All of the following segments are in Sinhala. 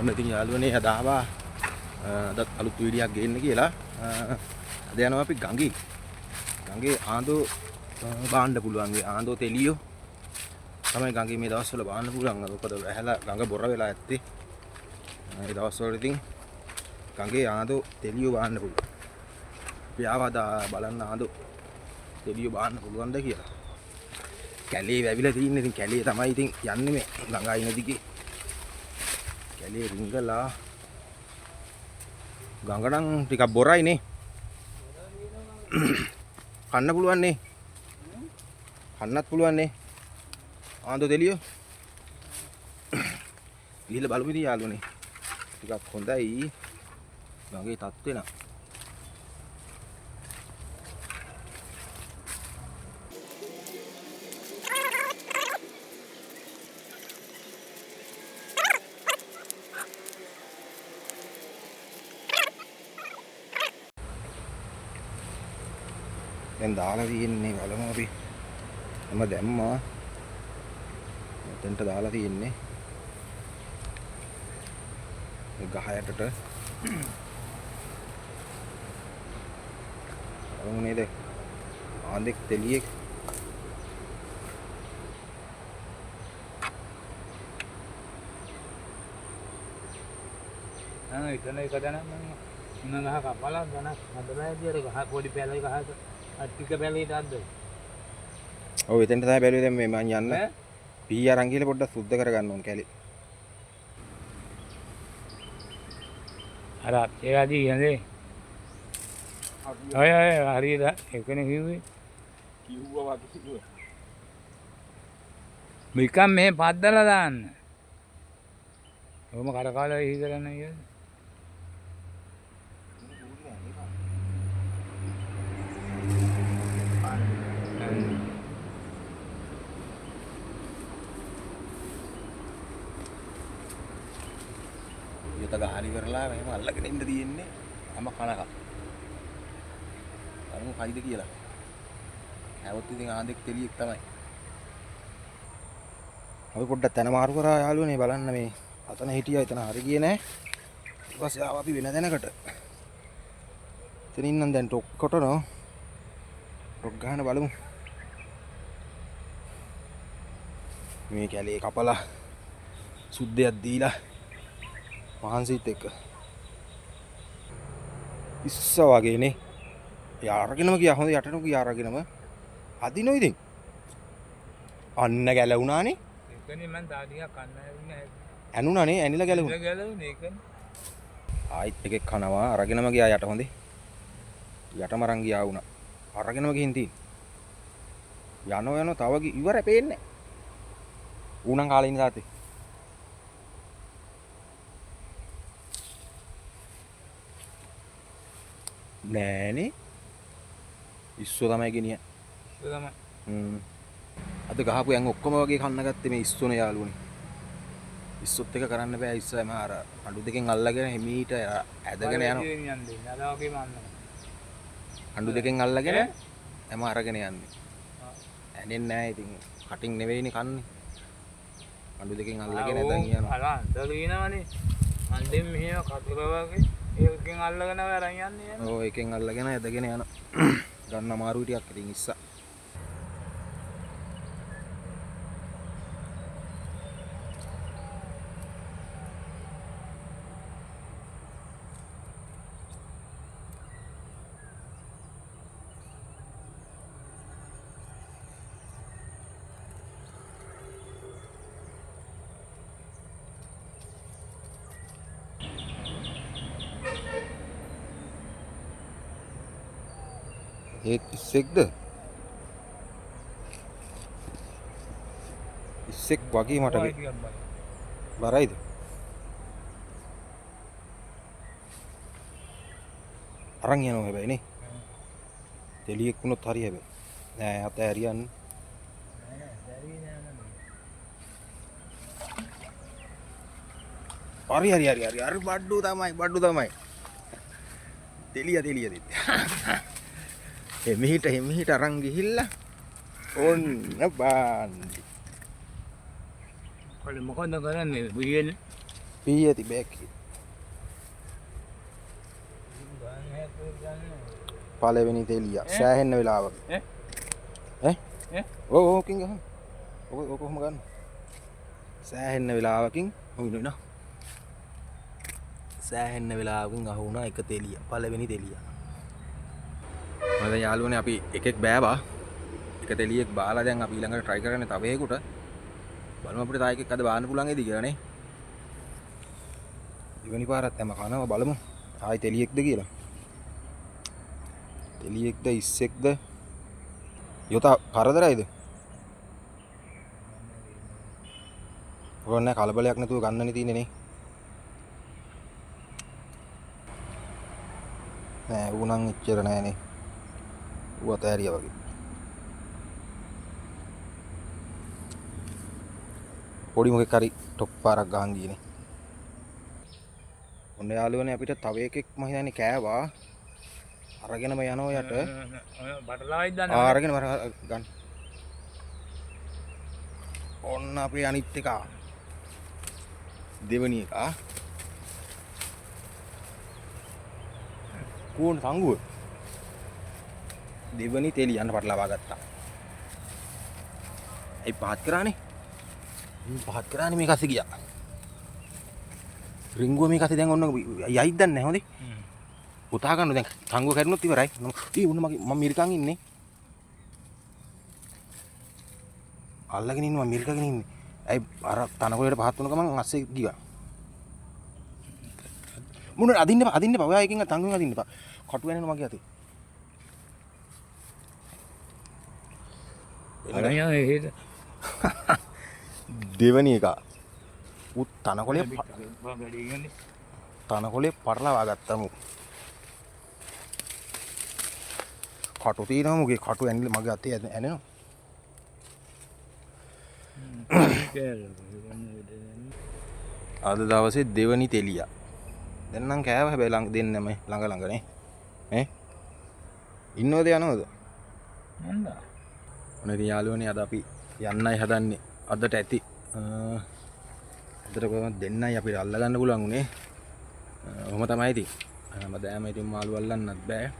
ඔන්න ඉතින් යාළුවනේ අද ආවා අදත් අලුත් වීඩියෝක් ගේන්න කියලා. අද යනවා අපි ගඟේ. ගඟේ ආඳෝ බාන්න පුළුවන්. ඒ ආඳෝ තෙලියෝ තමයි ගඟේ මේ දවස්වල බාන්න පුළුවන්. මොකද ඇහැලා ගඟ බොර වෙලා ඇත්තේ. මේ දවස්වල ඉතින් ගඟේ ආඳෝ තෙලියෝ බාන්න පුළුවන්. අපි ආවා බලන්න ආඳෝ තෙලියෝ බාන්න පුළුවන්ද කියලා. කැලේ වැවිලා තින්නේ. ඉතින් කැලේ තමයි ඉතින් යන්නේ මේ ගඟ අයින දිගේ. කැලේ රිංගලා ගඟ නම් ටිකක් බොරයි නේ. කන්න පුළුවන් නේ. කන්නත් පුළුවන් නේ. ආන්දෝ දෙලියෝ. ගිහලා බලමු ඉතින් යාළුවනේ. ටිකක් හොඳයි. ගඟේ තත්ත්වේ නම්. දැන් දාලා තියෙන්නේ බලමු අපි. මම දැම්මා. මෙතෙන්ට දාලා තියෙන්නේ. ගහ යටට. බලමු නේද? ආන්දෙක් තෙලියෙක්. ඉතන එක දැනක් මම ඉන්න ගහ කපලා ගණක් හදලා ඉතින් අර ගහ පොඩි පැලේ ගහක අට්ටික පැලේට අද්ද. ඔව් එතෙන්ට තමයි බැලුවේ දැන් මේ මං යන්න. පී අරන් ගිහලා පොඩ්ඩක් සුද්ධ කරගන්න ඕන කැලේ. අර ඒලාදී යන්නේ. ඔය හරියට එකනේ කිව්වේ. කිව්වා වගේ කිව්වා. මිකම් මෙහෙ පද්දලා දාන්න. ඔහොම කරකාලා ඉහි කරන්න කියන්නේ. යත ගහලි කරලා මෙහෙම අල්ලගෙන ඉන්න තියෙන්නේ හැම කනක. බලමු කයිද කියලා. හැවොත් ඉතින් ආන්දෙක් තෙලියෙක් තමයි. අපි පොඩ්ඩක් තන මාරු කරා යාළුවනේ බලන්න මේ අතන හිටියා එතන හරි ගියේ නෑ. ඊට පස්සේ ආවා අපි වෙන දැනකට. එතනින් නම් දැන් ටොක් කොටනවා. ටොක් ගහන බලමු. මේ කැලේ කපලා සුද්ධයක් දීලා මහන්සිත් එක්ක ඉස්ස වගේනේ. යාරගෙනම ගියා. හොඳ යටටම ගියා අරගෙනම. අදිනෝ ඉතින්. අන්න ගැලුණානේ. ඒකනේ මං තාඩියක් කන්න ඇවිල්ලා ඇනුණානේ. ඇනිලා ගැලුණා. ගැලුනේ ඒකනේ. ආයිත් එකෙක් කනවා. අරගෙනම ගියා යට හොඳේ. යටම අරන් ගියා වුණා. අරගෙනම ගිහින් තියෙන්නේ. යනෝ තව ඉවර පේන්නේ. ඌනම් කාලේ ඉන්න තාත්තේ. නෑනේ. ඉස්සෝ තමයි ගෙනියන්නේ. ඉස්සෝ තමයි. අද ගහපු යන් ඔක්කොම වගේ කන්න ගත්තේ මේ ඉස්සෝනේ යාළුවනේ. ඉස්සොත් එක කරන්න බෑ. ඉස්සම අර අඬු දෙකෙන් අල්ලගෙන හිමීට ඇදගෙන යනවා. අද වගේම අන්නනවා. අඬු දෙකෙන් අල්ලගෙන එම අරගෙන යන්නේ. ඇනෙන්නේ නෑ ඉතින්. කටින් නෙවෙයිනේ කන්නේ. අඬු දෙකෙන් අල්ලගෙන ඇදන් යනවා. අලා දලිනවනේ. අඬෙන් මෙහෙම කටුර වගේ ඒකෙන් අල්ලගෙන අරන් යන්නේ. ඔව් එකෙන් අල්ලගෙන ඇදගෙන යනවා. ගන්න අමාරුයි ටිකක් ඉතින් ඉස්සා. ඒත් ඉස්සෙක්ද? ඉස්සෙක් වගේ මට බරයිද? අරන් යනවා හැබැයි නේ. තෙලියෙක් වුණොත් හරි හැබැයි. නෑ අත ඇරියන්නේ. හරි බඩු තමයි. තෙලිය දෙන්න. එමිහිට අරන් ගිහිල්ලා ඔන්න බාන්නේ. කොල්ල මොකද කරන්නේ? බුදියන්නේ. පීයති බෑක් පළවෙනි තෙලිය සෑහෙන්න වෙලාවක ඈ ඔව් ඔව් කින් ගහන්න ඔක කොහොම ගන්න සෑහෙන්න වෙලාවකින් හොයනවා සෑහෙන්න වෙලාවකින් අහු වුණා එක තෙලිය පළවෙනි තෙලිය මම යාළුවනේ අපි එකෙක් බෑවා එක තෙලියක් බාලා දැන් අපි ඊළඟට try කරන්නේ තව එකකට බලමු අපිට තායි එකක් අද බාන්න පුළුවන් ඒද කියලා නේ දෙවෙනි පාරත් හැම කනවා බලමු ආයි තෙලියෙක්ද කියලා තෙලියෙක්ද ඉස්සෙක්ද යෝතා කරදරයිද ඕනේ කලබලයක් නැතුව ගන්නනේ තියෙන්නේ නේ නෑ ඌනම් එච්චර නෑනේ ඌ අතෑරියා වගේ පොඩි මොකෙක් හරි ටොප් පාරක් ගහන් ගියනේ ඔන්න යාළුවනේ අපිට තව එකෙක් මම හිතන්නේ කෑවා අරගෙනම යනවා යට බටලායි දන්න අරගෙන ගන්න ඔන්න අපේ අනිත් එක දෙවනි එක කෝන් සංගුව දෙවනි තෙලිය යන්න පටලවා ගත්තා ඒ පහත් කරානේ පහත් කරානේ මේ කසේ ගියා රින්ගුව මේ කසේ දැන් ඔන්න යයිද දන්නේ නැහැ හොඳේ පුතා ගන්න දැන් සංගුව කැඩුණොත් ඉවරයි ඊ උන්න මම මිරිකන් ඉන්නේ අල්ලගෙන ඉන්නවා මිරිකගෙන ඉන්නේ ඇයි අර තනකොළේට පහත් වුණ ගමන් අස්සේ ගියා මුණ අදින්න එපා ඔයා එකකින් තංගුවෙන් අදින්න එපා කටු වෙනවා මගේ අතේ දෙවනි එක උත් තනකොළේ පටලවා ගත්තමු කටු තියෙනවා මුගේ කටු ඇනිලා මගේ අතේ ඇනෙනවා අද දවසේ දෙවනි තෙලිය දැන් නම් කෑව හැබැයි ළඟ දෙන්නම ළඟ ළඟනේ ඈ ඉන්නවද යනවද නන්ද ඔන්න ඉතින් යාළුවනේ අද අපි යන්නයි හදන්නේ අදට ඇති අදට කොහොමද දෙන්නයි අපිට අල්ල ගන්න පුළුවන් උනේ ඔහොම තමයි ඉතින් හැමදාම ඉතින් මාළු අල්ලන්නත් බෑ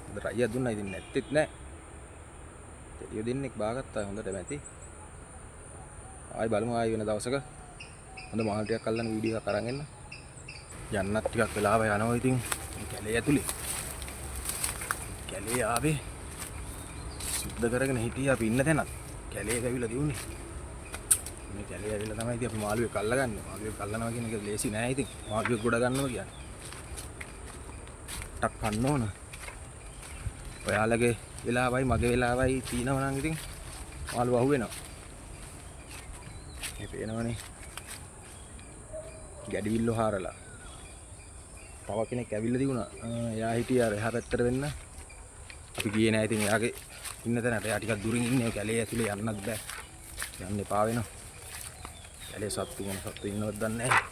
අද රයියා දුන්නා ඉතින් නැත්තේත් නෑ තෙලිය දෙන්නෙක් බාගත්තා හොඳට මැති ආයි බලමු ආයි වෙන දවසක හොඳ මාළු ටිකක් අල්ලන වීඩියෝ එකක් අරන් එන්න යන්නත් ටිකක් වෙලාව යනවා ඉතින් කැලේ ඇතුලේ කැලේ ආවේ සුද්ධ කරගෙන හිටියා අපි ඉන්න තැනත් කැලේ ඇවිල්ලා දියුනේ මේ කැලේ ඇවිල්ලා තමයි ඉතින් අපි මාළුවෙක් අල්ලගන්නේ මාළුවෙක් අල්ලනවා කියන එක ලේසි නෑ ඉතින් මාළුවෙක් ගොඩ ගන්නවා කියන්නේ ටක් කන්න ඕන ඔයාලගේ වෙලාවයි මගේ වෙලාවයි තීනවා නම් ඉතින් මාළු අහුවෙනවා මේ පේනවනේ ගැඩවිල්ලෝ හාරලා තව කෙනෙක් ඇවිල්ලා තිබුණා එයා හිටියා අර එහා පැත්තට වෙන්න අපි ගියේ නෑ ඉතින් එයාගේ ඉන්න තැනට එයා ටිකක් දුරින් ඉන්නේ කැලේ ඇතුලේ යන්නත් බෑ යන්න එපා වෙනවා කැලේ සත්තු මොන සත්තු ඉන්නවද දන්නේ නෑ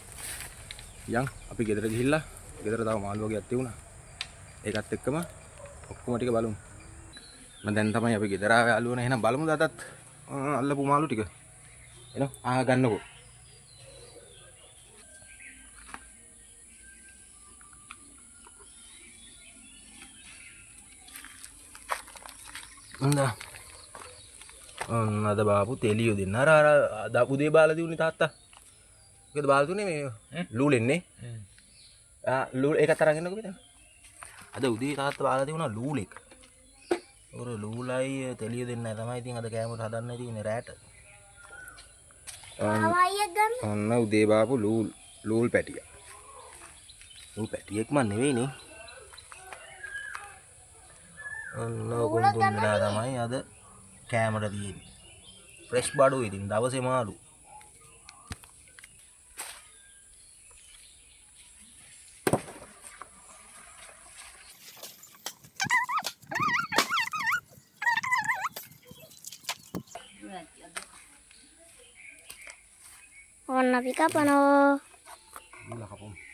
යන් අපි ගෙදර ගිහිල්ලා ගෙදර තව මාළු වගේක් තිබුණා ඒකත් එක්කම ඔක්කොම ටික බලමු මම දැන් තමයි අපි ගෙදර ආවේ යාළුවනේ එහෙනම් බලමුද අදත් අල්ලපු මාළු ටික එනවා ගන්නකෝ ඔන්න අද බාපු තෙලියෝ දෙන්න අර උදේ බාලා දිනුනේ තාත්තා මොකද බාලා දුන්නේ මේ ලූලෙන්නේ ලූල් ඒකත් අරන් එන්නකෝ මෙතන අද උදේ තාත්තා බාලා තිබුණා ලූලෙක් ඔර ලූලයි තෙලිය දෙන්න තමයි ඉතින් අද කෑමට හදන්න තියෙන්නේ රැට ඔන්න උදේ බාපු ලූල් පැටිය ලූල් පැටියෙක් මන් නෙවෙයිනේ ඔන්න ඔකුන් තුන්දෙනා තමයි අද කෑමට තියෙන්නේ ෆ්‍රෙෂ් බඩු ඉතින් දවසේ මාළු ඔන්න අපි කපනවා ඊළඟ කපමු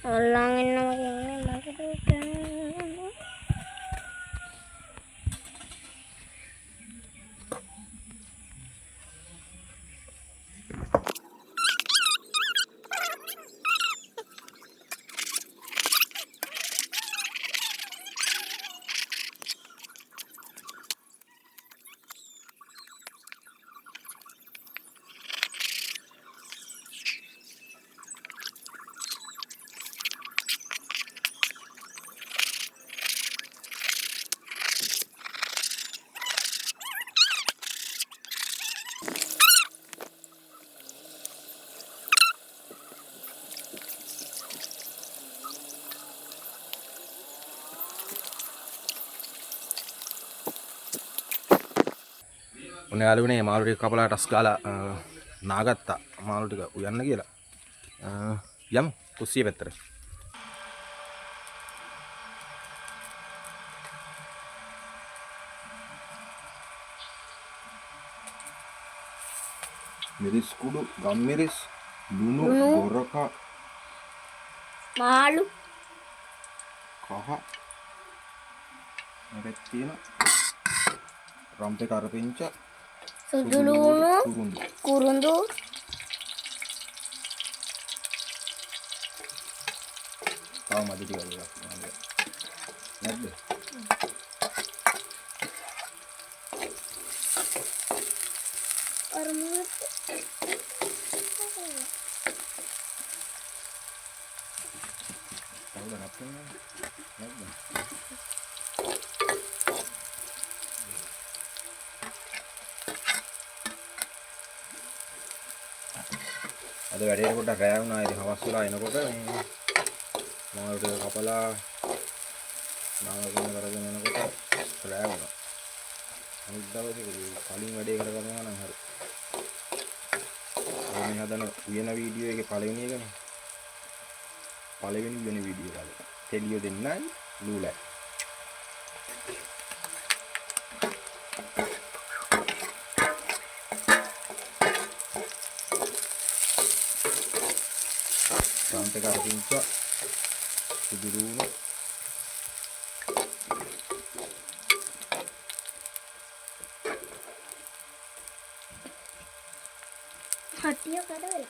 Ulangin na maging makikita. ඔන්න යාළුවනේ මාළු ටික කපලා ටස් ගාලා නාගත්තා මාළු ටික උයන්න කියලා. යමු කුස්සිය පැත්තට. මිරිස් කුඩු, ගම්මිරිස්, ලුණු, ගොරක, මාළු කහ මේකත් තියෙන රම්පේ කරපිංච සුදු ලුණු කුරුඳු මදි ටික නැද්ද? අද වැඩේට පොඩ්ඩක් රෑ වුණා. ඉතින් හවස් වෙලා එනකොට මේ මාළු ටික කපලා නාගගෙන කරගෙන එනකොට රෑ වුණා. අනිත් දවසේ කලින් වැඩේ කරගන්නවා නම් හරි. මේ හදන උයන වීඩියෝ එකේ පළවෙනි එකනේ. පළවෙනි වෙන වීඩියෝ එක. තෙලිය දෙන්නයි ලූලයි. රම්පේ කරපිංච සුදු ලුණු හටිය කඩවල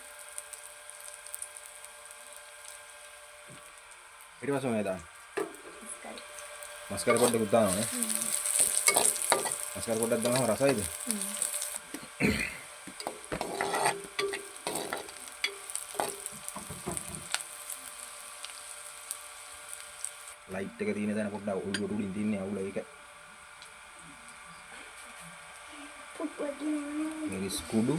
ඊට පස්සේ මොනවද දාන්නේ? මස්කර පොඩ්ඩක් දානවනේ. මස්කර පොඩ්ඩක් දානවා රසයිද? ලයිට් එක තියෙන තැන පොඩ්ඩක් ඔළුවට උඩින් තින්නේ අවුල ඒක. මිරිස් කුඩු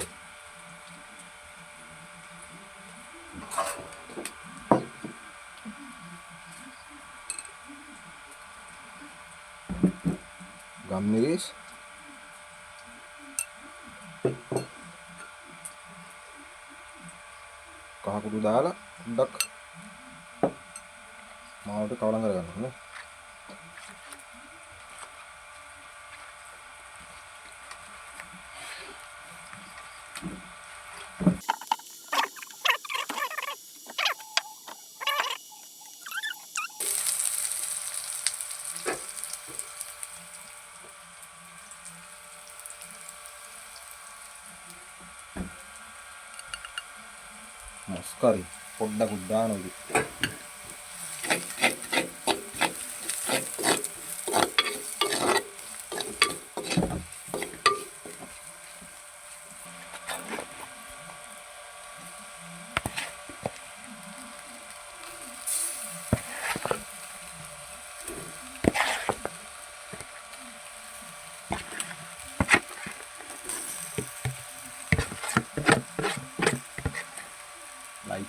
ගම්මිරිස් කහ කුඩු දාලා පොඩ්ඩක් මාවට කවලම් කරගන්න ඕනේ. මස්කරි පොඩ්ඩක් දානවා ඉතින්.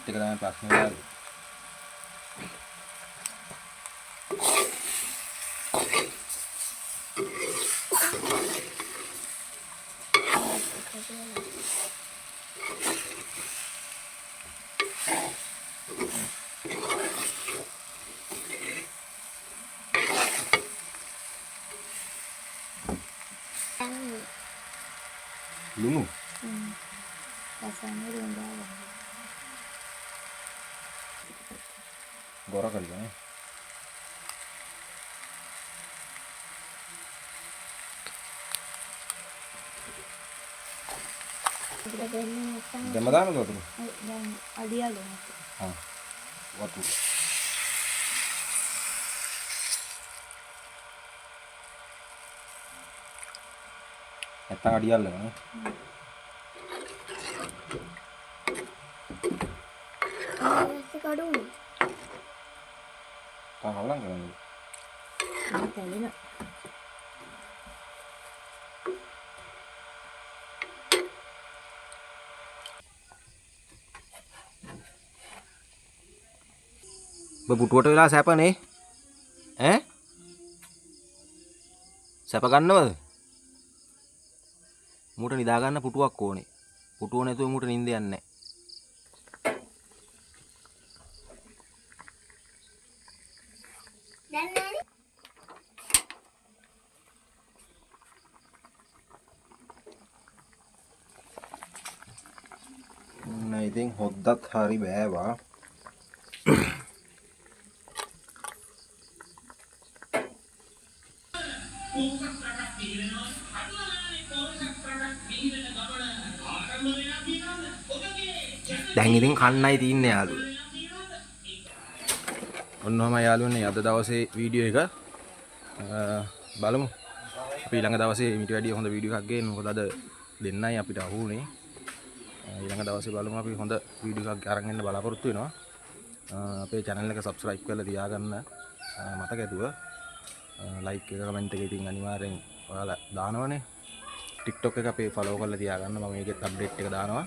එක තමයි ප්‍රශ්නේ යාළුවෝ. ලුණු rasanya rendah. ගොර කලිනේ. Kita beli sang දැම්ම දාන්නද වතුර? dan alia loh. ආ වතුර. නැත්තම් අඩියල්ලනේ. Nasi kadung. තාහලම් කරන්නේ. Ini tadi nak. ඔබ පුටුවට වෙලා සැපනේ ඈ සැප ගන්නවද මූට නිදා ගන්න පුටුවක් ඕනේ පුටුව නැතුව මූට නිින්ද යන්නේ නැහැ Dan nani? nah ඉතින් හොද්දත් හරි බෑවා දැන් ඉතින් කන්නයි තියන්නේ යාළුවෝ. ඔන්නෝම යාළුවනේ අද දවසේ වීඩියෝ එක බලමු. අපි ඊළඟ දවසේ ඊට වැඩිය හොඳ වීඩියෝ එකක් ගේන්න. මොකද අද දෙන්නයි අපිට අහුනේ. ඊළඟ දවසේ බලමු අපි හොඳ වීඩියෝ එකක් අරන් එන්න බලාපොරොත්තු වෙනවා. අපේ channel එක subscribe කරලා තියාගන්න මතක ඇතුව. like එක comment එක ඉතින් අනිවාර්යෙන් ඔයාලා දානවනේ. TikTok එක අපේ follow කරලා තියාගන්න. මම මේකෙත් update එක දානවා.